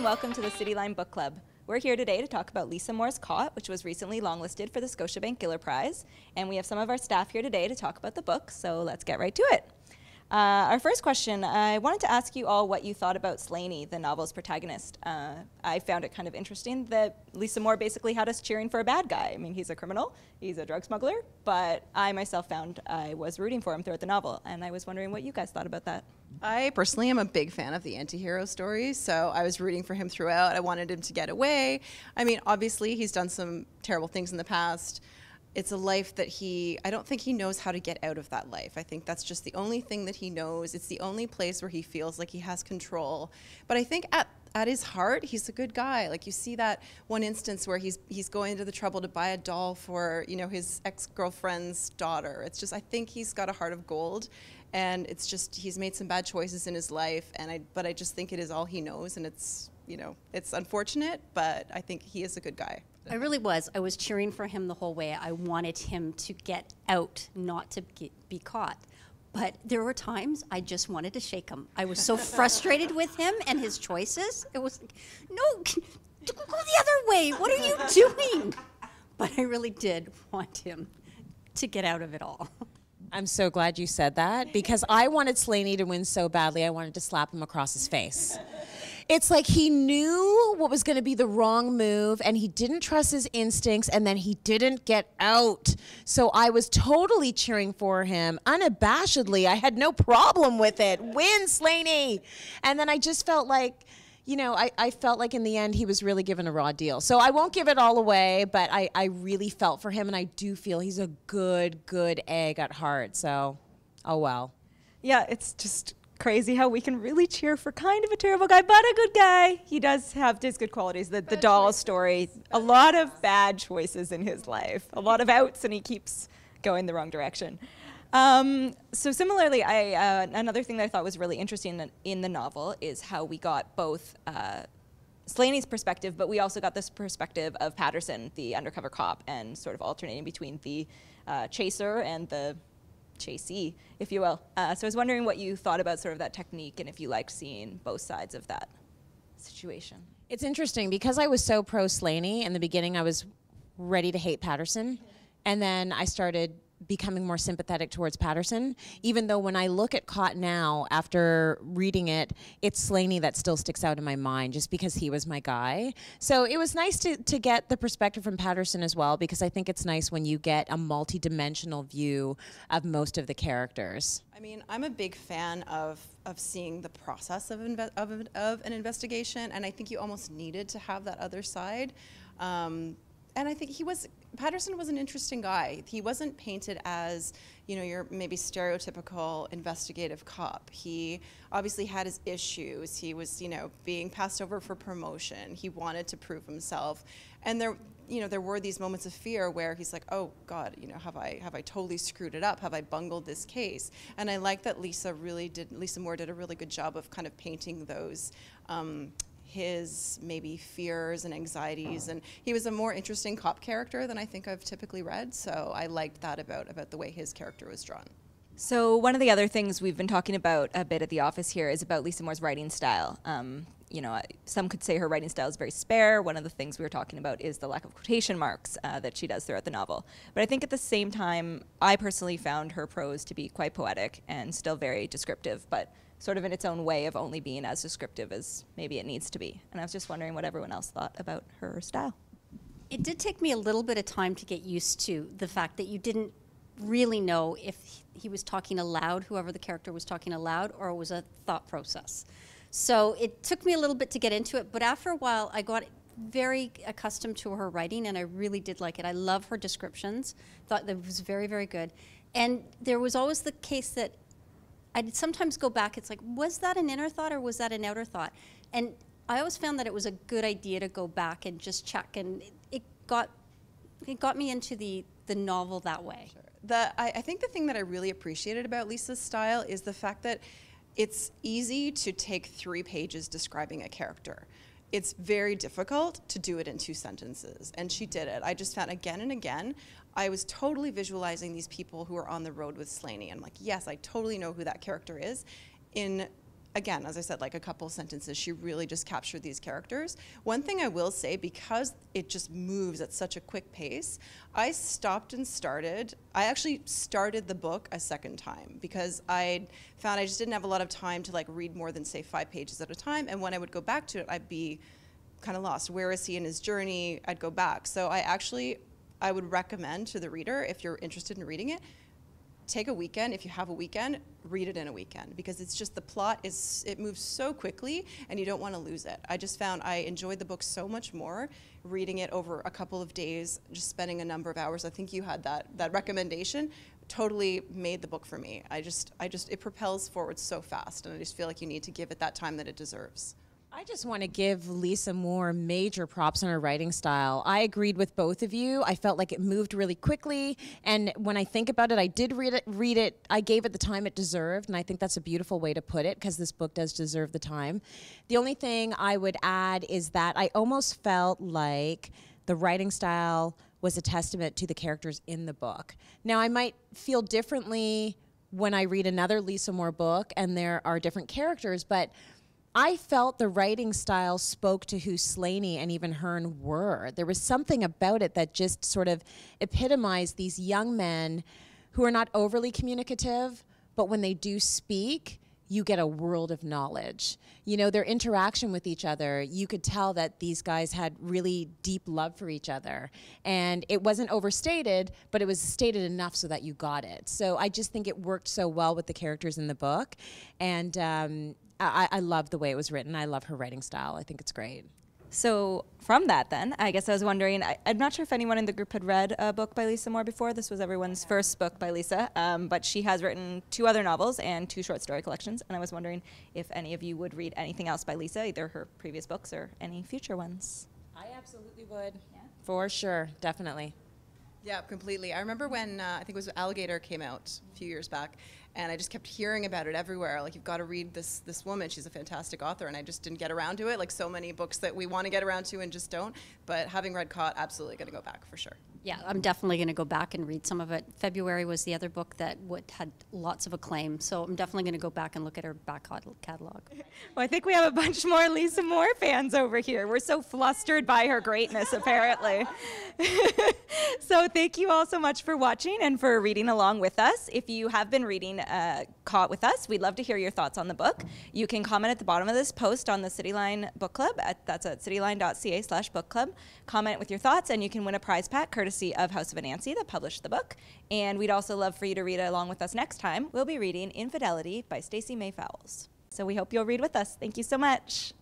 and welcome to the Cityline Book Club. We're here today to talk about Lisa Moore's Caught, which was recently longlisted for the Scotiabank Giller Prize. And we have some of our staff here today to talk about the book, so let's get right to it. Our first question, I wanted to ask you all what you thought about Slaney, the novel's protagonist. I found it kind of interesting that Lisa Moore basically had us cheering for a bad guy. I mean, he's a criminal, he's a drug smuggler, but I myself found I was rooting for him throughout the novel, and I was wondering what you guys thought about that. I personally am a big fan of the Antihero stories, so I was rooting for him throughout. I wanted him to get away. I mean, obviously, he's done some terrible things in the past. It's a life that I don't think he knows how to get out of that life. I think that's just the only thing that he knows. It's the only place where he feels like he has control. But I think at his heart, he's a good guy. Like, you see that one instance where he's going to the trouble to buy a doll for, you know, his ex-girlfriend's daughter. It's just, I think he's got a heart of gold. And it's just, he's made some bad choices in his life, but I just think it is all he knows, and it's, you know, it's unfortunate, but I think he is a good guy. I really was. I was cheering for him the whole way. I wanted him to get out, not to be caught. But there were times I just wanted to shake him. I was so frustrated with him and his choices. It was like, no, go the other way. What are you doing? But I really did want him to get out of it all. I'm so glad you said that, because I wanted Slaney to win so badly, I wanted to slap him across his face. It's like he knew what was going to be the wrong move, and he didn't trust his instincts, and then he didn't get out. So I was totally cheering for him, unabashedly. I had no problem with it. Win, Slaney! And then I just felt like, you know, I felt like in the end he was really given a raw deal. So I won't give it all away, but I really felt for him, and I do feel he's a good egg at heart. So, oh well. Yeah, it's just crazy how we can really cheer for kind of a terrible guy, but a good guy. He does have his good qualities. The doll story, a lot of bad choices in his life, a lot of outs, and he keeps going the wrong direction. So similarly, another thing that I thought was really interesting in the novel is how we got both Slaney's perspective, but we also got this perspective of Patterson, the undercover cop, and sort of alternating between the chaser and the chasee, if you will. So I was wondering what you thought about sort of that technique, and if you liked seeing both sides of that situation. It's interesting, because I was so pro Slaney in the beginning, I was ready to hate Patterson, and then I started becoming more sympathetic towards Patterson, even though when I look at Caught now, after reading it, it's Slaney that still sticks out in my mind, just because he was my guy. So it was nice to get the perspective from Patterson as well, because I think it's nice when you get a multi-dimensional view of most of the characters. I mean, I'm a big fan of seeing the process of an investigation, and I think you almost needed to have that other side. And I think Patterson was an interesting guy. He wasn't painted as, you know, your maybe stereotypical investigative cop. He obviously had his issues. He was, you know, being passed over for promotion. He wanted to prove himself. And there were these moments of fear where he's like, oh God, you know, have I totally screwed it up? Have I bungled this case? And I like that Lisa Moore did a really good job of kind of painting those his maybe fears and anxieties, and he was a more interesting cop character than I think I've typically read, so I liked that about the way his character was drawn. So one of the other things we've been talking about a bit at the office here is about Lisa Moore's writing style. You know, some could say her writing style is very spare. One of the things we were talking about is the lack of quotation marks that she does throughout the novel. But I think at the same time, I personally found her prose to be quite poetic and still very descriptive, but sort of in its own way of only being as descriptive as maybe it needs to be. And I was just wondering what everyone else thought about her style. It did take me a little bit of time to get used to the fact that you didn't really know if he was talking aloud, whoever the character was talking aloud, or it was a thought process. So it took me a little bit to get into it, but after a while I got very accustomed to her writing, and I really did like it. I love her descriptions, thought that it was very, very good. And there was always the case that I'd sometimes go back, it's like, was that an inner thought or was that an outer thought? And I always found that it was a good idea to go back and just check, and it got me into the novel that way. Sure. I think the thing that I really appreciated about Lisa's style is the fact that it's easy to take 3 pages describing a character. It's very difficult to do it in 2 sentences, and she did it. I just found again and again, I was totally visualizing these people who are on the road with Slaney. I'm like, yes, I totally know who that character is. In again, as I said, like a couple sentences, she really just captured these characters. One thing I will say, because it just moves at such a quick pace, I stopped and started. I actually started the book a second time because I found I just didn't have a lot of time to like read more than say 5 pages at a time. And when I would go back to it, I'd be kind of lost. Where is he in his journey? I'd go back. So I would recommend to the reader, if you're interested in reading it, take a weekend. If you have a weekend, read it in a weekend, because it's just, the plot it moves so quickly and you don't want to lose it. I just found I enjoyed the book so much more reading it over a couple of days, just spending a number of hours. I think you had that recommendation. Totally made the book for me. It propels forward so fast, and I just feel like you need to give it that time that it deserves. I just want to give Lisa Moore major props on her writing style. I agreed with both of you. I felt like it moved really quickly, and when I think about it, I did read it. I gave it the time it deserved, and I think that's a beautiful way to put it, because this book does deserve the time. The only thing I would add is that I almost felt like the writing style was a testament to the characters in the book. Now, I might feel differently when I read another Lisa Moore book and there are different characters, but I felt the writing style spoke to who Slaney and even Hearn were. There was something about it that just sort of epitomized these young men who are not overly communicative, but when they do speak, you get a world of knowledge. You know, their interaction with each other, you could tell that these guys had really deep love for each other. And it wasn't overstated, but it was stated enough so that you got it. So I just think it worked so well with the characters in the book. And I love the way it was written. I love her writing style. I think it's great. So from that then, I guess I was wondering, I'm not sure if anyone in the group had read a book by Lisa Moore before. This was everyone's first book by Lisa, but she has written 2 other novels and 2 short story collections, and I was wondering if any of you would read anything else by Lisa, either her previous books or any future ones. I absolutely would. Yeah. For sure, definitely. Yeah, completely. I remember when, I think it was Alligator came out a few years back, and I just kept hearing about it everywhere. Like, you've got to read this woman. She's a fantastic author, and I just didn't get around to it, like so many books that we want to get around to and just don't. But having read Caught, absolutely going to go back for sure. Yeah, I'm definitely going to go back and read some of it. February was the other book that had lots of acclaim, so I'm definitely going to go back and look at her back catalog. Well, I think we have a bunch more Lisa Moore fans over here. We're so flustered by her greatness, apparently. So thank you all so much for watching and for reading along with us. If you have been reading Caught with us, we'd love to hear your thoughts on the book. You can comment at the bottom of this post on the Cityline book club. That's at cityline.ca/book club. Comment with your thoughts, and you can win a prize pack courtesy of House of Anansi that published the book. And we'd also love for you to read along with us next time. We'll be reading Infidelity by Stacey May Fowles. So we hope you'll read with us. Thank you so much.